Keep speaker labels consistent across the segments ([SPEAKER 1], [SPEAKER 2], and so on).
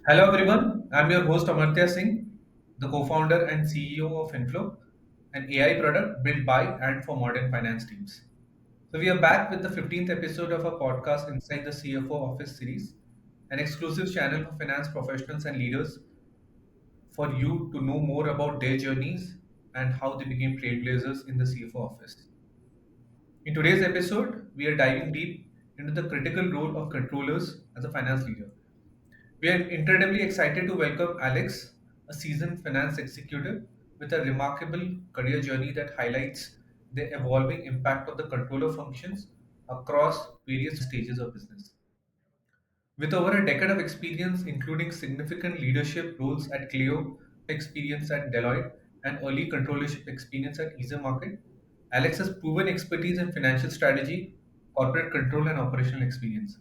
[SPEAKER 1] Hello everyone, I'm your host Amartya Singh, the co-founder and CEO of Inflow, an AI product built by and for modern finance teams. So we are back with the 15th episode of our podcast inside the CFO Office series, an exclusive channel for finance professionals and leaders for you to know more about their journeys and how they became trailblazers in the CFO office. In today's episode, we are diving deep into the critical role of controllers as a finance leader. We are incredibly excited to welcome Alex, a seasoned finance executive with a remarkable career journey that highlights the evolving impact of the controller functions across various stages of business. With over a decade of experience, including significant leadership roles at Clio, experience at Deloitte, and early controllership experience at Markit, Alex has proven expertise in financial strategy, corporate control, and operational experience.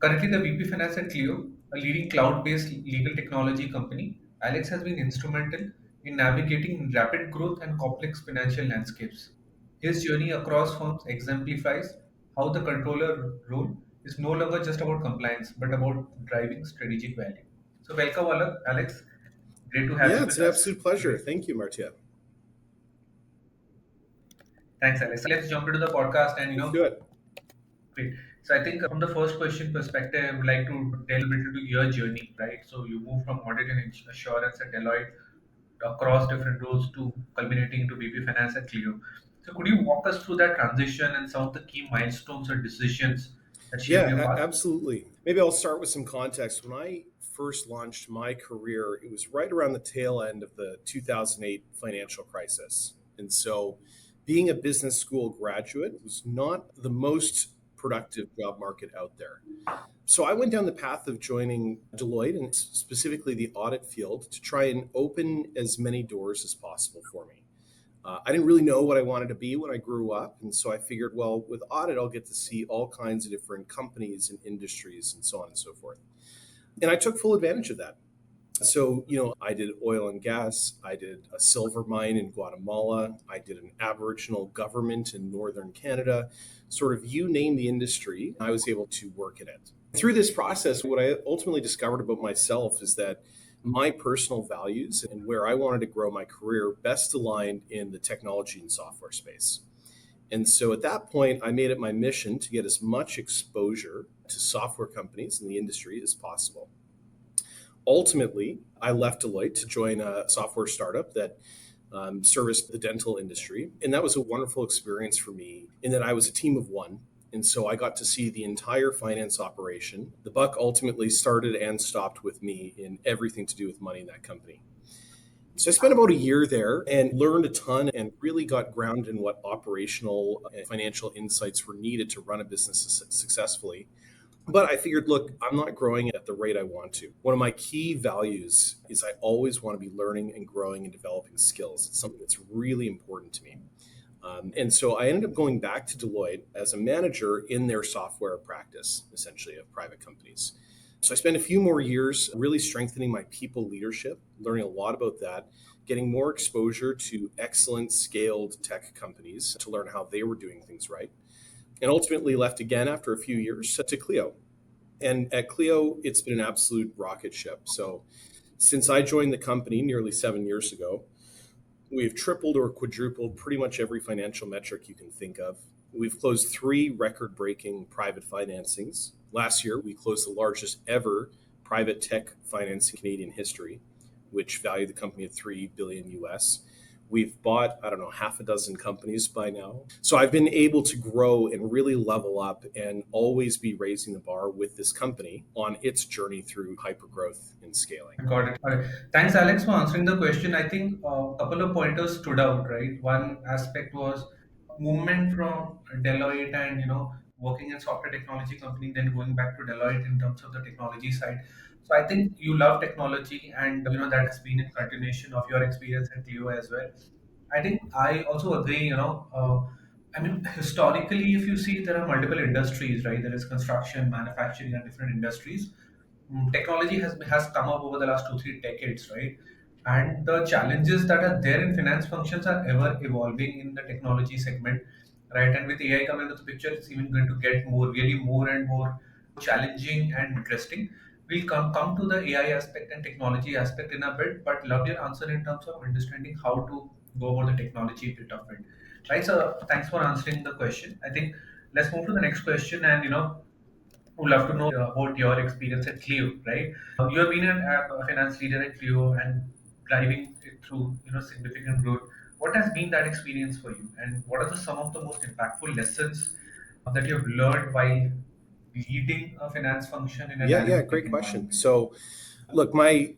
[SPEAKER 1] Currently, the VP Finance at Clio, a leading cloud-based legal technology company, Alex has been instrumental in navigating rapid growth and complex financial landscapes. His journey across firms exemplifies how the controller role is no longer just about compliance, but about driving strategic value. So, welcome, Alex. Great to have
[SPEAKER 2] Yeah,
[SPEAKER 1] you
[SPEAKER 2] it's
[SPEAKER 1] with
[SPEAKER 2] an
[SPEAKER 1] us
[SPEAKER 2] absolute pleasure.
[SPEAKER 1] today.
[SPEAKER 2] Thank you, Martia.
[SPEAKER 1] Thanks, Alex. Let's jump into the podcast and
[SPEAKER 2] Let's do it.
[SPEAKER 1] great. So I think from the first question perspective, I would like to delve into your journey, right? So you moved from audit and assurance at Deloitte across different roles to culminating into BP Finance at Clio. So could you walk us through that transition and some of the key milestones or decisions that shaped
[SPEAKER 2] Yeah,
[SPEAKER 1] your path?
[SPEAKER 2] absolutely. Maybe I'll start with some context. When I first launched my career, it was right around the tail end of the 2008 financial crisis. And so, being a business school graduate was not the most productive job market out there. So, I went down the path of joining Deloitte and specifically the audit field to try and open as many doors as possible for me. I didn't really know what I wanted to be when I grew up. And so I figured, well, with audit, I'll get to see all kinds of different companies and industries and so on and so forth. And I took full advantage of that. So, I did oil and gas. I did a silver mine in Guatemala. I did an Aboriginal government in Northern Canada. Sort of you name the industry, I was able to work in it. Through this process, what I ultimately discovered about myself is that my personal values and where I wanted to grow my career best aligned in the technology and software space. And so at that point, I made it my mission to get as much exposure to software companies in the industry as possible. Ultimately, I left Deloitte to join a software startup that serviced the dental industry. And that was a wonderful experience for me in that I was a team of one. And so I got to see the entire finance operation. The buck ultimately started and stopped with me in everything to do with money in that company. So I spent about a year there and learned a ton and really got grounded in what operational and financial insights were needed to run a business successfully. But I figured, look, I'm not growing at the rate I want to. One of my key values is I always want to be learning and growing and developing skills. It's something that's really important to me. And so I ended up going back to Deloitte as a manager in their software practice, essentially, of private companies. So I spent a few more years really strengthening my people leadership, learning a lot about that, getting more exposure to excellent scaled tech companies to learn how they were doing things right, and ultimately left again after a few years to Clio. And at Clio, it's been an absolute rocket ship. So since I joined the company nearly 7 years ago, we've tripled or quadrupled pretty much every financial metric you can think of. We've closed three record breaking private financings. Last year, we closed the largest ever private tech finance in Canadian history, which valued the company at 3 billion US. We've bought, I don't know, half a dozen companies by now. So I've been able to grow and really level up and always be raising the bar with this company on its journey through hypergrowth and scaling.
[SPEAKER 1] Got it. All right. Thanks, Alex, for answering the question. I think a couple of pointers stood out, right? One aspect was movement from Deloitte and working in software technology company, then going back to Deloitte in terms of the technology side. So I think you love technology, and that has been a continuation of your experience at Clio as well. I think I also agree. I mean, historically, if you see, there are multiple industries, right? There is construction, manufacturing, and different industries. Technology has come up over the last 2 3 decades, right? And the challenges that are there in finance functions are ever evolving in the technology segment, right? And with AI coming into the picture, it's even going to get more, really more and more challenging and interesting. We'll come to the AI aspect and technology aspect in a bit, but love your answer in terms of understanding how to go about the technology bit of it. Right. So thanks for answering the question. I think let's move to the next question, and would love to know about your experience at Clio. Right. You have been a finance leader at Clio and driving it through significant growth. What has been that experience for you, and what are some of the most impactful lessons that you have learned while leading a finance function in a
[SPEAKER 2] Yeah,
[SPEAKER 1] dynamic tech
[SPEAKER 2] great question.
[SPEAKER 1] environment?
[SPEAKER 2] So, look, my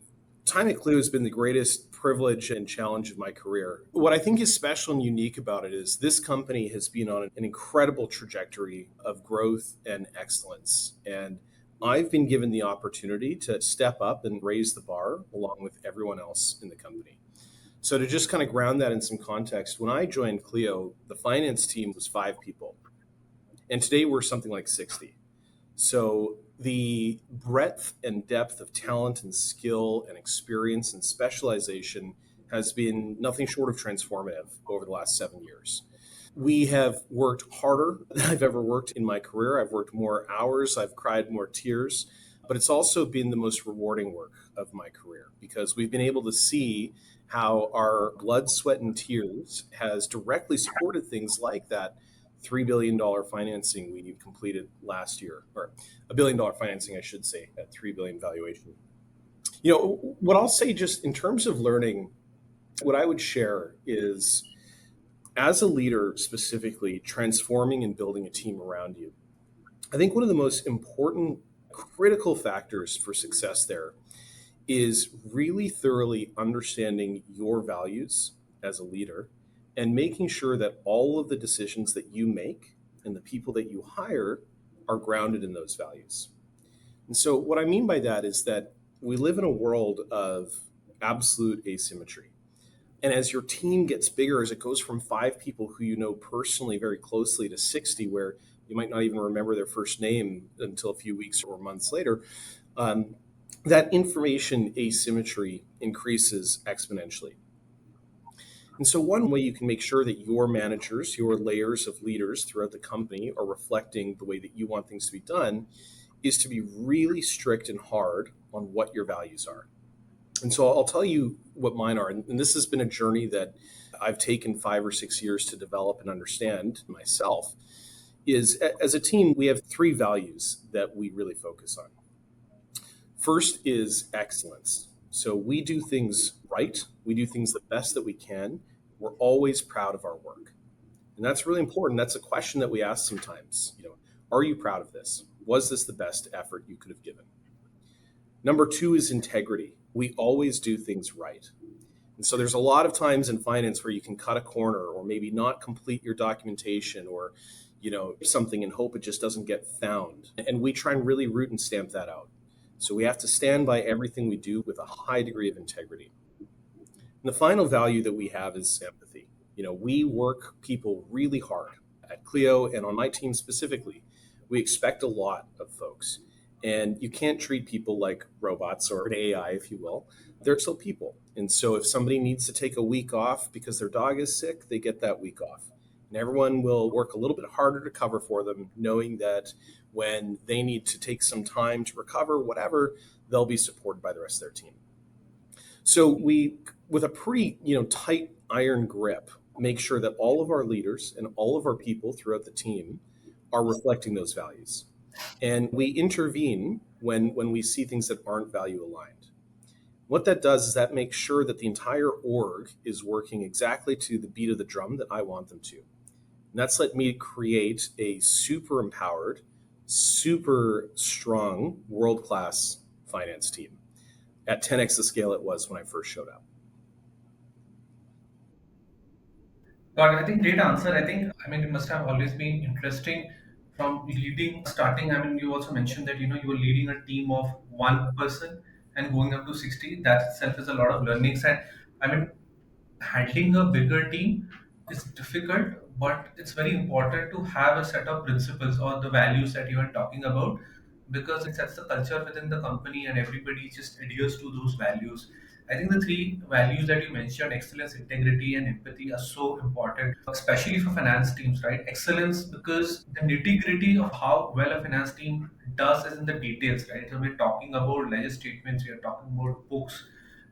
[SPEAKER 2] time at Clio has been the greatest privilege and challenge of my career. What I think is special and unique about it is this company has been on an incredible trajectory of growth and excellence. And I've been given the opportunity to step up and raise the bar along with everyone else in the company. So, to just kind of ground that in some context, when I joined Clio, the finance team was 5 people. And today we're something like 60. So the breadth and depth of talent and skill and experience and specialization has been nothing short of transformative over the last 7 years. We have worked harder than I've ever worked in my career. I've worked more hours, I've cried more tears, but it's also been the most rewarding work of my career because we've been able to see how our blood, sweat, and tears has directly supported things like that $3 billion financing we completed last year, or $1 billion financing, I should say, at $3 billion valuation. What I'll say just in terms of learning, what I would share is as a leader, specifically transforming and building a team around you, I think one of the most important critical factors for success there is really thoroughly understanding your values as a leader and making sure that all of the decisions that you make and the people that you hire are grounded in those values. And so, what I mean by that is that we live in a world of absolute asymmetry. And as your team gets bigger, as it goes from 5 people who you know personally very closely to 60, where you might not even remember their first name until a few weeks or months later, that information asymmetry increases exponentially. And so, one way you can make sure that your managers, your layers of leaders throughout the company are reflecting the way that you want things to be done is to be really strict and hard on what your values are. And so I'll tell you what mine are. And this has been a journey that I've taken 5 or 6 years to develop and understand myself. Is as a team, we have 3 values that we really focus on. First is excellence. So we do things right, we do things the best that we can. We're always proud of our work. And that's really important. That's a question that we ask sometimes. Are you proud of this? Was this the best effort you could have given? Number 2 is integrity. We always do things right. And so there's a lot of times in finance where you can cut a corner or maybe not complete your documentation or something and hope it just doesn't get found. And we try and really root and stamp that out. So we have to stand by everything we do with a high degree of integrity. And the final value that we have is empathy. We work people really hard at Clio and on my team specifically. We expect a lot of folks. And you can't treat people like robots or an AI, if you will. They're still people. And so if somebody needs to take a week off because their dog is sick, they get that week off. And everyone will work a little bit harder to cover for them, knowing that when they need to take some time to recover, whatever, they'll be supported by the rest of their team. So we, with a pretty tight iron grip, make sure that all of our leaders and all of our people throughout the team are reflecting those values. And we intervene when we see things that aren't value aligned. What that does is that makes sure that the entire org is working exactly to the beat of the drum that I want them to. And that's let me create a super empowered, super strong, world-class finance team at 10x the scale it was when I first showed up.
[SPEAKER 1] Got it. I think great answer. It must have always been interesting from starting. You also mentioned that, you were leading a team of one person and going up to 60. That itself is a lot of learnings. And I mean, handling a bigger team is difficult, but it's very important to have a set of principles or the values that you are talking about because it sets the culture within the company and everybody just adheres to those values. I think the three values that you mentioned, excellence, integrity, and empathy, are so important, especially for finance teams, right? Excellence, because the nitty gritty of how well a finance team does is in the details, right? So we're talking about ledger statements, we are talking about books,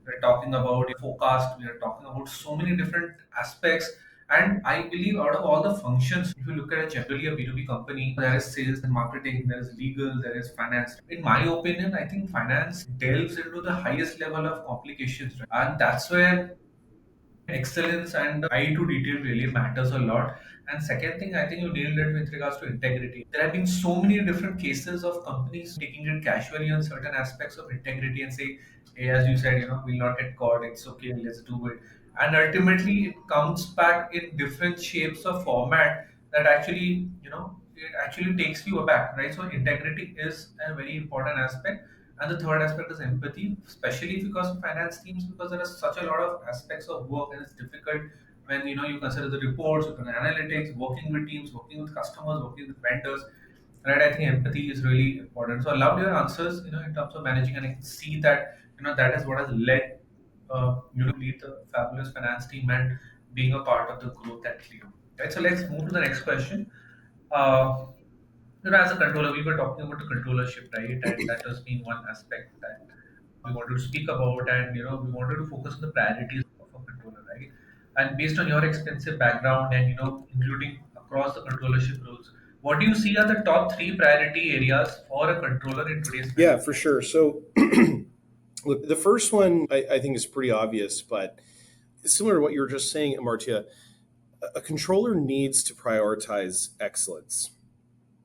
[SPEAKER 1] we're talking about forecast, we are talking about so many different aspects. And I believe out of all the functions, if you look at generally a B2B company, there is sales and marketing, there is legal, there is finance. In my opinion, I think finance delves into the highest level of complications, right? And that's where excellence and eye to detail really matters a lot. And second thing, I think you nailed it with regards to integrity. There have been so many different cases of companies taking it casually on certain aspects of integrity and say, hey, as you said, we'll not get caught. It's okay, let's do it. And ultimately, it comes back in different shapes or format that actually, it actually takes you aback, right? So integrity is a very important aspect. And the third aspect is empathy, especially because of finance teams, because there are such a lot of aspects of work and it's difficult when you consider the reports, you consider analytics, working with teams, working with customers, working with vendors. Right, I think empathy is really important. So I loved your answers, in terms of managing, and I can see that that is what has led you to lead the fabulous finance team and being a part of the growth at Clio. Right, so let's move to the next question. Uh, as a controller, we were talking about the controllership, right? And that has been one aspect that we wanted to speak about, and we wanted to focus on the priorities of a controller, right? And based on your extensive background and including across the controllership roles, what do you see are the top three priority areas for a controller in today's
[SPEAKER 2] Yeah,
[SPEAKER 1] finance
[SPEAKER 2] for
[SPEAKER 1] sector?
[SPEAKER 2] sure. So, look, the first one I think is pretty obvious, but similar to what you were just saying, Amartya, a controller needs to prioritize excellence.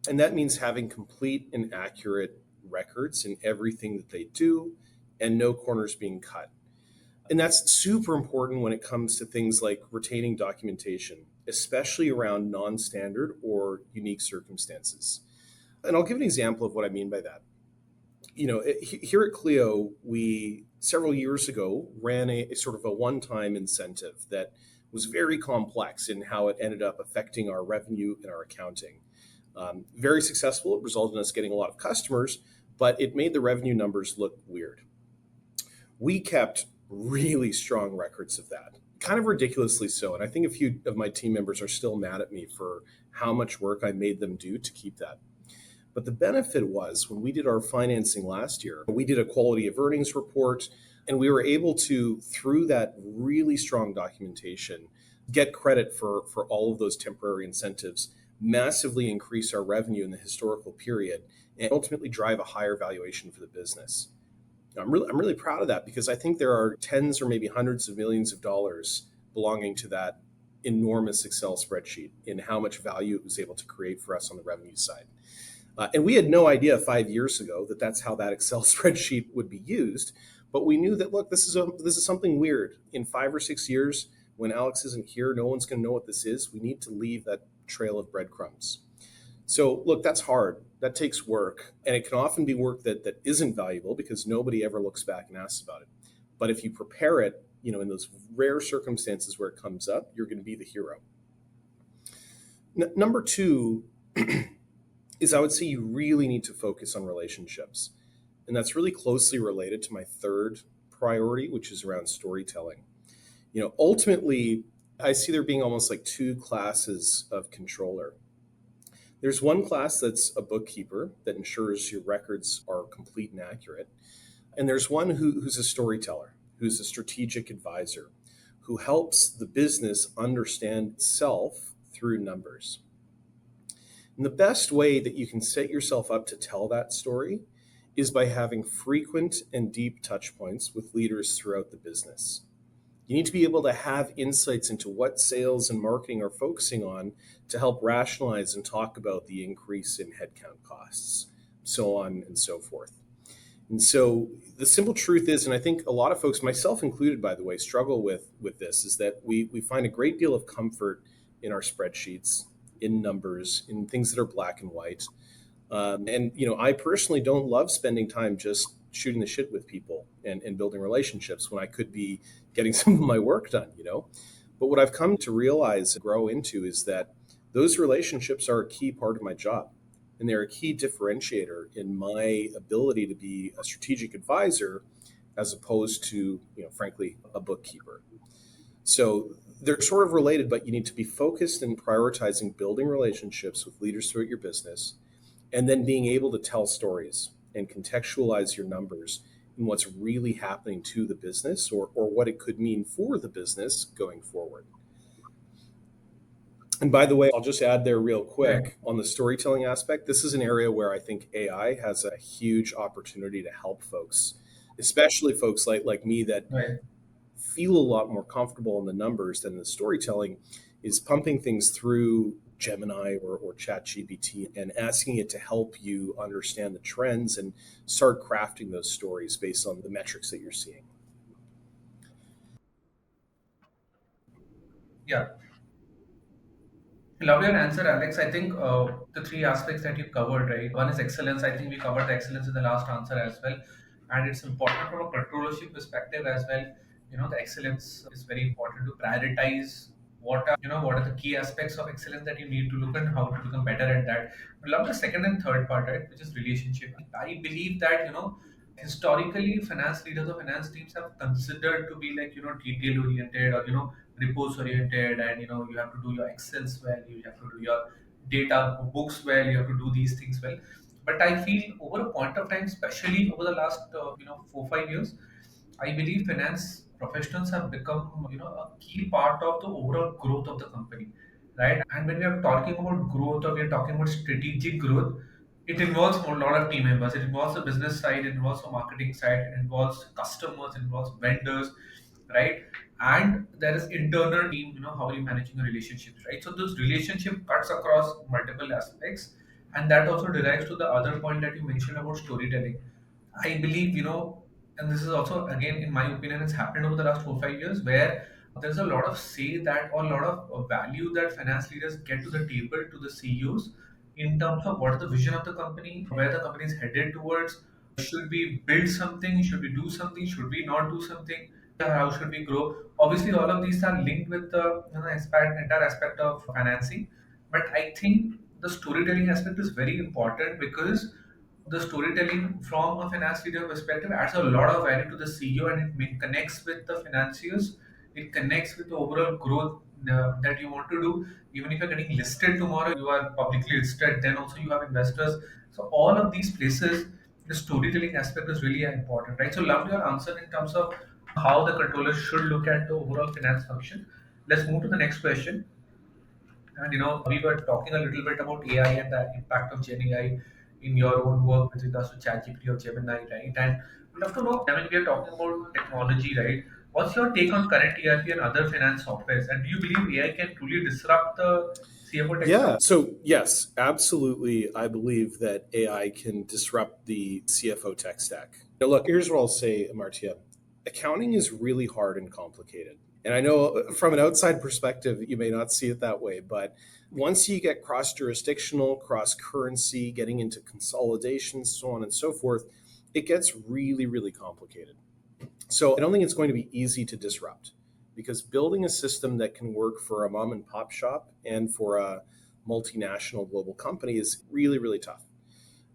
[SPEAKER 2] And that means having complete and accurate records in everything that they do and no corners being cut. And that's super important when it comes to things like retaining documentation, especially around non standard or unique circumstances. And I'll give an example of what I mean by that. Here at Clio, we several years ago ran a sort of a one time incentive that was very complex in how it ended up affecting our revenue and our accounting. Very successful. It resulted in us getting a lot of customers, but it made the revenue numbers look weird. We kept really strong records of that, kind of ridiculously so. And I think a few of my team members are still mad at me for how much work I made them do to keep that. But the benefit was when we did our financing last year, we did a quality of earnings report, and we were able to, through that really strong documentation, get credit for all of those temporary incentives, massively increase our revenue in the historical period, and ultimately drive a higher valuation for the business. I'm really proud of that because I think there are tens or maybe hundreds of millions of dollars belonging to that enormous Excel spreadsheet in how much value it was able to create for us on the revenue side. And we had no idea 5 years ago that that's how that Excel spreadsheet would be used. But we knew that, look, this is something weird. In 5 or 6 years, when Alex isn't here, no one's going to know what this is. We need to leave that trail of breadcrumbs. So, look, that's hard. That takes work. And it can often be work that isn't valuable because nobody ever looks back and asks about it. But if you prepare it, in those rare circumstances where it comes up, you're going to be the hero. Number two is I would say you really need to focus on relationships. And that's really closely related to my third priority, which is around storytelling. Ultimately, I see there being almost like two classes of controller. There's one class that's a bookkeeper that ensures your records are complete and accurate. And there's one who's a storyteller, who's a strategic advisor, who helps the business understand itself through numbers. And the best way that you can set yourself up to tell that story is by having frequent and deep touch points with leaders throughout the business. You need to be able to have insights into what sales and marketing are focusing on to help rationalize and talk about the increase in headcount costs, so on and so forth. And so the simple truth is, and I think a lot of folks, myself included, by the way, struggle with this, is that we find a great deal of comfort in our spreadsheets, in numbers, in things that are black and white. And I personally don't love spending time just shooting the shit with people and building relationships when I could be getting some of my work done, But what I've come to realize and grow into is that those relationships are a key part of my job. And they're a key differentiator in my ability to be a strategic advisor as opposed to, frankly, a bookkeeper. So they're sort of related, but you need to be focused in prioritizing building relationships with leaders throughout your business, and then being able to tell stories and contextualize your numbers and what's really happening to the business, or what it could mean for the business going forward. And by the way, I'll just add there real
[SPEAKER 1] Right.
[SPEAKER 2] quick on the storytelling aspect. This is an area where I think AI has a huge opportunity to help folks, especially folks like me that
[SPEAKER 1] Right.
[SPEAKER 2] feel a lot more comfortable in the numbers than the storytelling, is pumping things through Gemini or ChatGPT and asking it to help you understand the trends and start crafting those stories based on the metrics that you're seeing.
[SPEAKER 1] Yeah. Love your answer, Alex. I think the three aspects that you covered, right? One is excellence. I think we covered the excellence in the last answer as well. And it's important from a controllership perspective as well. The excellence is very important to prioritize what are the key aspects of excellence that you need to look and how to become better at that. I love the second and third part, right? Which is relationship. I believe that, historically finance leaders or finance teams have considered to be like, detail oriented or, reports oriented, and you have to do your excels well, you have to do your data books well, you have to do these things well. But I feel over a point of time, especially over the last 4 5 years, I believe finance professionals have become a key part of the overall growth of the company, right? And when we are talking about growth or we are talking about strategic growth, it involves a lot of team members. It involves the business side, it involves the marketing side, it involves customers, it involves vendors, right? And there is internal team. How are you managing your relationships, right? So this relationship cuts across multiple aspects, and that also derives to the other point that you mentioned about storytelling. I believe, and this is also, again, in my opinion, it's happened over the last 4 5 years where there's a lot of say that or a lot of value that finance leaders get to the table to the CEOs in terms of what is the vision of the company, where the company is headed towards. Should we build something? Should we do something? Should we not do something? How should we grow? Obviously, all of these are linked with the entire aspect of financing. But I think the storytelling aspect is very important because the storytelling from a finance leader perspective adds a lot of value to the CEO, and connects with the financiers. It connects with the overall growth that you want to do. Even if you're getting listed tomorrow, you are publicly listed, then also you have investors. So all of these places, the storytelling aspect is really important, right? So love your answer in terms of how the controller should look at the overall finance function. Let's move to the next question. And we were talking a little bit about AI and the impact of Gen AI in your own work with regards to ChatGPT or Gemini, right? And we'd love to know, I mean, we are talking about technology, right? What's your take on current ERP and other finance softwares? And do you believe AI can truly disrupt the CFO tech
[SPEAKER 2] Yeah.
[SPEAKER 1] stack?
[SPEAKER 2] So, yes, absolutely. I believe that AI can disrupt the CFO tech stack. Now, look, here's what I'll say, Amartya. Accounting is really hard and complicated. And I know from an outside perspective, you may not see it that way, but once you get cross jurisdictional, cross currency, getting into consolidation, so on and so forth, it gets really, really complicated. So I don't think it's going to be easy to disrupt, because building a system that can work for a mom and pop shop and for a multinational global company is really, really tough.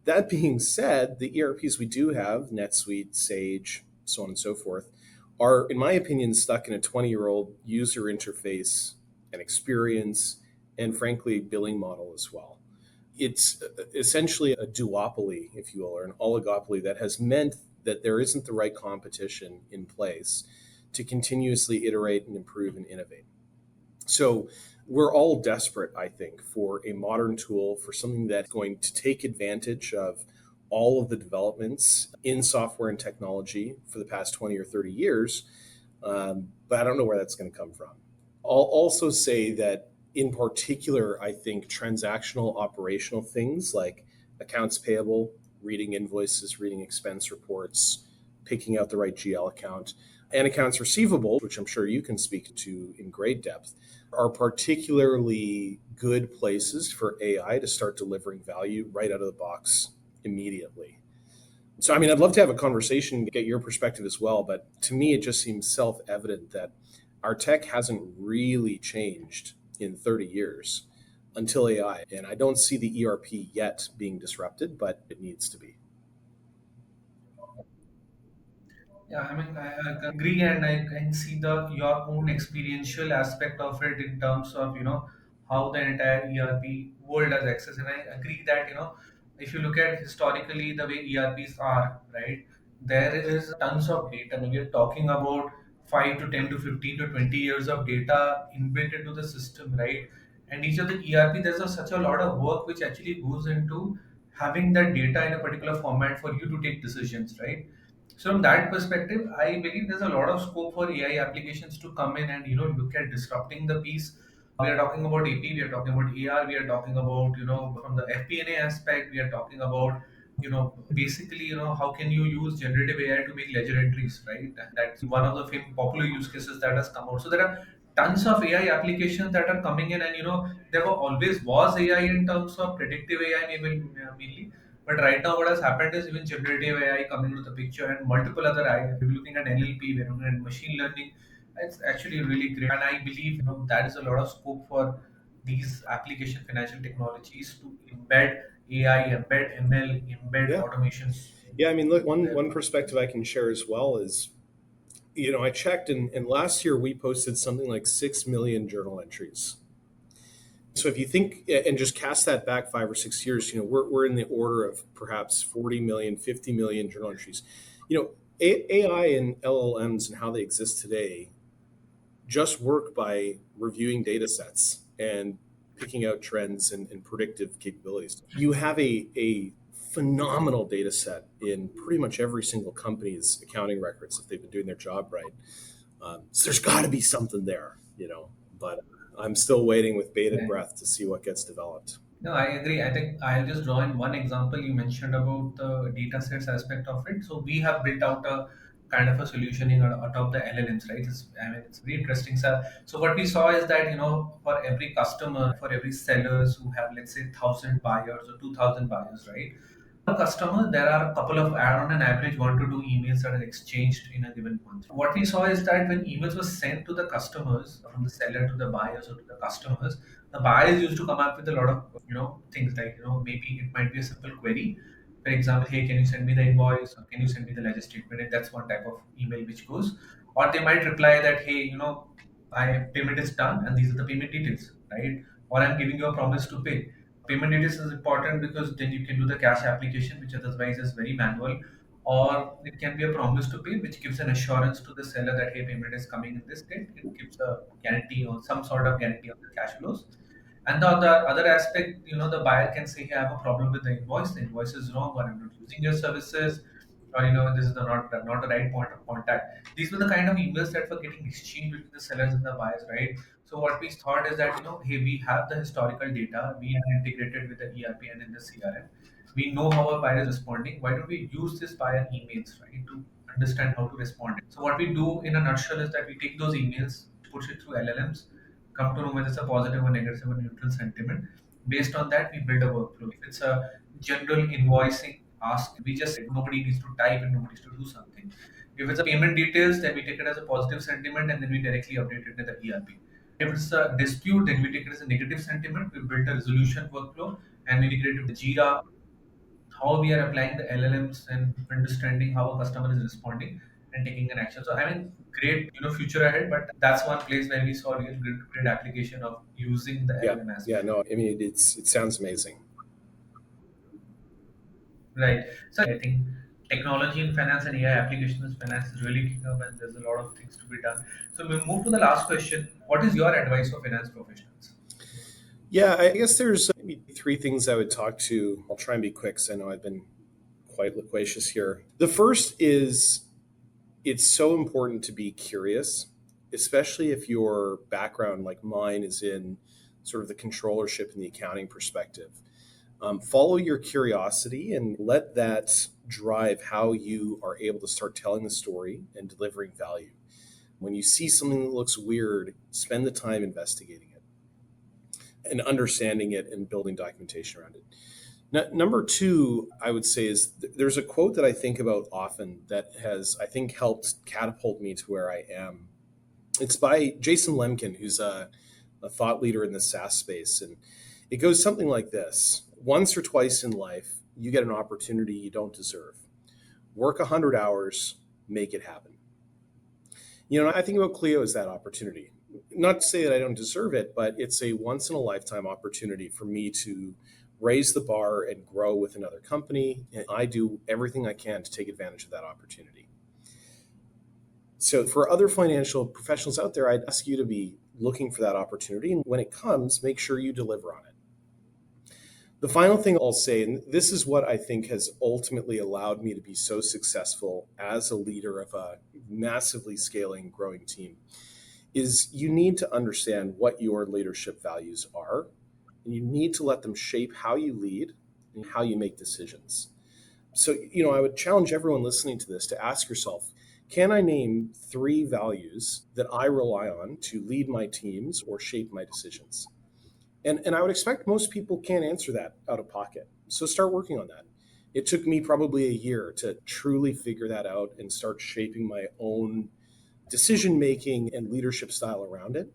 [SPEAKER 2] That being said, the ERPs we do have, NetSuite, Sage, so on and so forth, are, in my opinion, stuck in a 20-year-old user interface and experience, and frankly, billing model as well. It's essentially a duopoly, if you will, or an oligopoly that has meant that there isn't the right competition in place to continuously iterate and improve and innovate. So we're all desperate, I think, for a modern tool, for something that's going to take advantage of all of the developments in software and technology for the past 20 or 30 years. But I don't know where that's going to come from. I'll also say that, in particular, I think transactional operational things like accounts payable, reading invoices, reading expense reports, picking out the right GL account, and accounts receivable, which I'm sure you can speak to in great depth, are particularly good places for AI to start delivering value right out of the box immediately. So, I mean, I'd love to have a conversation, get your perspective as well, but to me, it just seems self evident that our tech hasn't really changed in 30 years until AI. And I don't see the ERP yet being disrupted, but it needs to be.
[SPEAKER 1] Yeah, I mean, I agree, and I can see the your own experiential aspect of it in terms of how the entire ERP world has access. And I agree that if you look at historically the way ERPs are, right, there is tons of data. When we're talking about 5 to 10 to 15 to 20 years of data inbuilt into the system, right? And each of the ERP, such a lot of work which actually goes into having that data in a particular format for you to take decisions, right? So from that perspective, I believe there's a lot of scope for AI applications to come in and look at disrupting the piece. We are talking about AP, we are talking about AR, we are talking about from the FP&A aspect, we are talking about basically how can you use generative AI to make ledger entries, right? And that's one of the popular use cases that has come out. So there are tons of AI applications that are coming in, and there were always was AI in terms of predictive AI, maybe mainly, but right now, what has happened is even generative AI coming into the picture and multiple other AI. We're looking at NLP, we're looking at machine learning. It's actually really great, and I believe that is a lot of scope for these application financial technologies to embed AI, embed ML, embed
[SPEAKER 2] Yeah.
[SPEAKER 1] automations
[SPEAKER 2] Yeah, I mean, look,
[SPEAKER 1] into
[SPEAKER 2] one
[SPEAKER 1] their
[SPEAKER 2] one
[SPEAKER 1] process.
[SPEAKER 2] perspective I can share as well is, I checked, and last year we posted something like 6 million journal entries. So if you think and just cast that back 5 or 6 years, we're in the order of perhaps 40 million, 50 million journal entries. AI and LLMs and how they exist today just work by reviewing data sets and picking out trends and predictive capabilities. You have a phenomenal data set in pretty much every single company's accounting records if they've been doing their job right. So there's got to be something there. But I'm still waiting with bated
[SPEAKER 1] Right.
[SPEAKER 2] breath to see what gets developed.
[SPEAKER 1] No, I agree. I think I'll just draw in one example. You mentioned about the data sets aspect of it. So we have built out a kind of a solutioning out of the LLMs, right? I mean, it's very interesting. So what we saw is that, for every customer, for every sellers who have, let's say, 1,000 buyers or 2,000 buyers, right? Customer, there are a couple of, on an average, 1 to 2 emails that are exchanged in a given month. What we saw is that when emails were sent to the customers, from the seller to the buyers or to the customers, the buyers used to come up with a lot of things like maybe it might be a simple query. For example, hey, can you send me the invoice or can you send me the ledger statement? And that's one type of email which goes. Or they might reply that, hey, I payment is done and these are the payment details, right? Or I'm giving you a promise to pay. Payment details is important because then you can do the cash application, which otherwise is very manual. Or it can be a promise to pay, which gives an assurance to the seller that hey, payment is coming in this date. It gives a guarantee or some sort of guarantee on the cash flows. And the other aspect, the buyer can say, hey, I have a problem with the invoice. The invoice is wrong, or I'm not using your services, or this is not the right point of contact. These were the kind of emails that were getting exchanged between the sellers and the buyers, right? So what we thought is that hey, we have the historical data, we are integrated with the ERP and in the CRM. We know how a buyer is responding. Why don't we use this buyer emails, right, to understand how to respond? So what we do in a nutshell is that we take those emails, push it through LLMs, come to know whether it's a positive or negative or neutral sentiment. Based on that, we build a workflow. If it's a general invoicing ask, we just nobody needs to type and nobody needs to do something. If it's a payment details, then we take it as a positive sentiment and then we directly update it in the ERP. If it's a dispute, then we take it as a negative sentiment. We build a resolution workflow and we integrate it with Jira, how we are applying the LLMs and understanding how a customer is responding and taking an action. So I mean, great, future ahead, but that's one place where we saw real great application of using the
[SPEAKER 2] Yeah,
[SPEAKER 1] LLM
[SPEAKER 2] yeah,
[SPEAKER 1] aspect.
[SPEAKER 2] no, I mean it sounds amazing.
[SPEAKER 1] Right. So I think technology in finance and AI application in finance is really kicking up and there's a lot of things to be done. So we move to the last question. What is your advice for finance professionals?
[SPEAKER 2] Yeah, I guess there's maybe three things I would talk to. I'll try and be quick because I know I've been quite loquacious here. The first is it's so important to be curious, especially if your background, like mine, is in sort of the controllership and the accounting perspective. Follow your curiosity and let that drive how you are able to start telling the story and delivering value. When you see something that looks weird, spend the time investigating it and understanding it and building documentation around it. Number two, I would say, is there's a quote that I think about often that has, I think, helped catapult me to where I am. It's by Jason Lemkin, who's a thought leader in the SaaS space. And it goes something like this: once or twice in life, you get an opportunity you don't deserve. Work 100 hours, make it happen. I think about Clio as that opportunity. Not to say that I don't deserve it, but it's a once in a lifetime opportunity for me to raise the bar and grow with another company. And I do everything I can to take advantage of that opportunity. So, for other financial professionals out there, I'd ask you to be looking for that opportunity. And when it comes, make sure you deliver on it. The final thing I'll say, and this is what I think has ultimately allowed me to be so successful as a leader of a massively scaling, growing team, is you need to understand what your leadership values are, and you need to let them shape how you lead and how you make decisions. So, I would challenge everyone listening to this to ask yourself, can I name 3 values that I rely on to lead my teams or shape my decisions? And I would expect most people can't answer that out of pocket. So start working on that. It took me probably a year to truly figure that out and start shaping my own decision making and leadership style around it.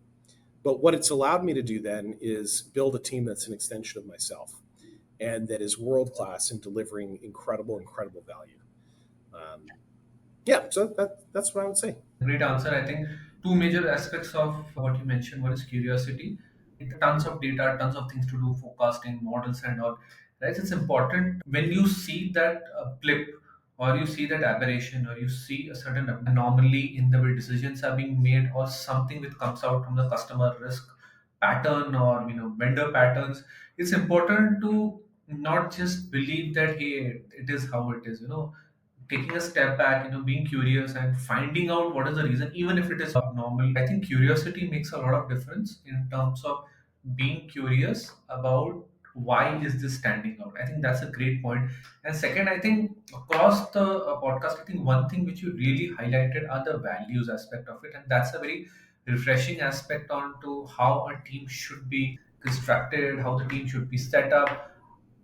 [SPEAKER 2] But what it's allowed me to do then is build a team that's an extension of myself and that is world class in delivering incredible value. So that's what I would say.
[SPEAKER 1] Great answer. I think two major aspects of what you mentioned. One is curiosity. Tons of data, tons of things to do, forecasting, models, and all. Right? It's important when you see that blip, or you see that aberration, or you see a certain anomaly in the way decisions are being made, or something which comes out from the customer risk pattern, or vendor patterns. It's important to not just believe that hey, it is how it is. Taking a step back, being curious and finding out what is the reason, even if it is abnormal. I think curiosity makes a lot of difference in terms of being curious about why is this standing out. I think that's a great point. And second, I think across the podcast, I think one thing which you really highlighted are the values aspect of it, and that's a very refreshing aspect onto how a team should be constructed, how the team should be set up.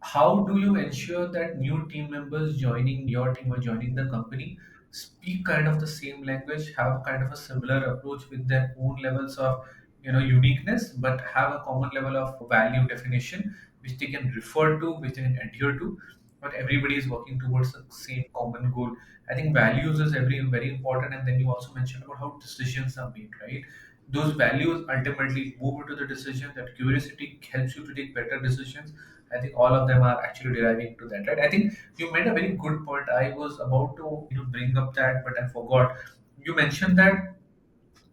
[SPEAKER 1] How do you ensure that new team members joining your team or joining the company speak kind of the same language, have kind of a similar approach with their own levels of uniqueness, but have a common level of value definition which they can refer to, which they can adhere to, but everybody is working towards the same common goal. I think values is very important, and then you also mentioned about how decisions are made, right? Those values ultimately move into the decision. That curiosity helps you to take better decisions. I think all of them are actually deriving to that, right? I think you made a very good point. I was about to bring up that, but I forgot. You mentioned that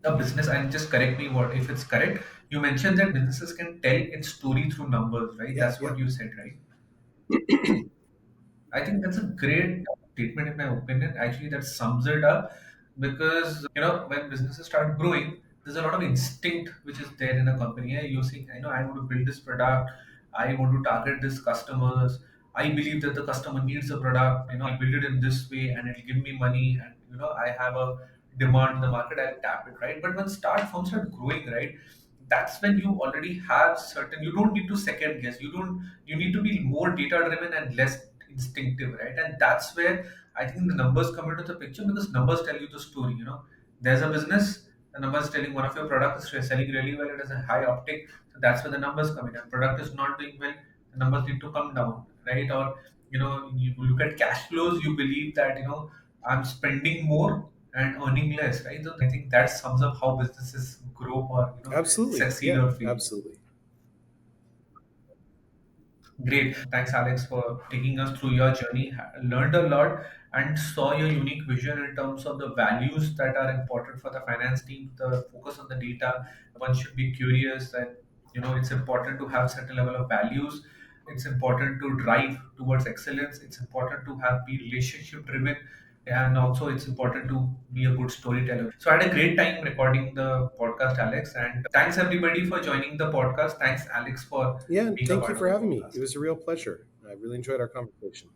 [SPEAKER 1] a business, and just correct me what if it's correct. You mentioned that businesses can tell its story through numbers, right?
[SPEAKER 2] Yeah,
[SPEAKER 1] That's
[SPEAKER 2] yeah.
[SPEAKER 1] what you said, right? I think that's a great statement, in my opinion. Actually, that sums it up because when businesses start growing, there's a lot of instinct which is there in a company. Yeah, you see, I want to build this product, I want to target this customers. I believe that the customer needs a product. I'll build it in this way, and it'll give me money. And I have a demand in the market. I'll tap it, right? But when firms start growing, right, that's when you already have certain. You don't need to second guess. You need to be more data driven and less instinctive, right? And that's where I think the numbers come into the picture, because numbers tell you the story. There's a business, the numbers telling one of your products is selling really well, it has a high uptake, so that's where the numbers come in. And product is not doing well, the numbers need to come down, right? Or you look at cash flows, you believe that I'm spending more and earning less, right? So I think that sums up how businesses grow or
[SPEAKER 2] Absolutely.
[SPEAKER 1] succeed
[SPEAKER 2] Yeah,
[SPEAKER 1] or fail.
[SPEAKER 2] absolutely.
[SPEAKER 1] Great. Thanks, Alex, for taking us through your journey. Learned a lot and saw your unique vision in terms of the values that are important for the finance team, the focus on the data. One should be curious, and it's important to have certain level of values. It's important to drive towards excellence. It's important to have be relationship driven, and also it's important to be a good storyteller. So I had a great time recording the podcast, Alex, and thanks everybody for joining the podcast. Thanks, Alex, for
[SPEAKER 2] Yeah, and
[SPEAKER 1] being a
[SPEAKER 2] thank you
[SPEAKER 1] part of
[SPEAKER 2] for
[SPEAKER 1] the
[SPEAKER 2] having me. It
[SPEAKER 1] podcast.
[SPEAKER 2] was a real pleasure. I really enjoyed our conversation.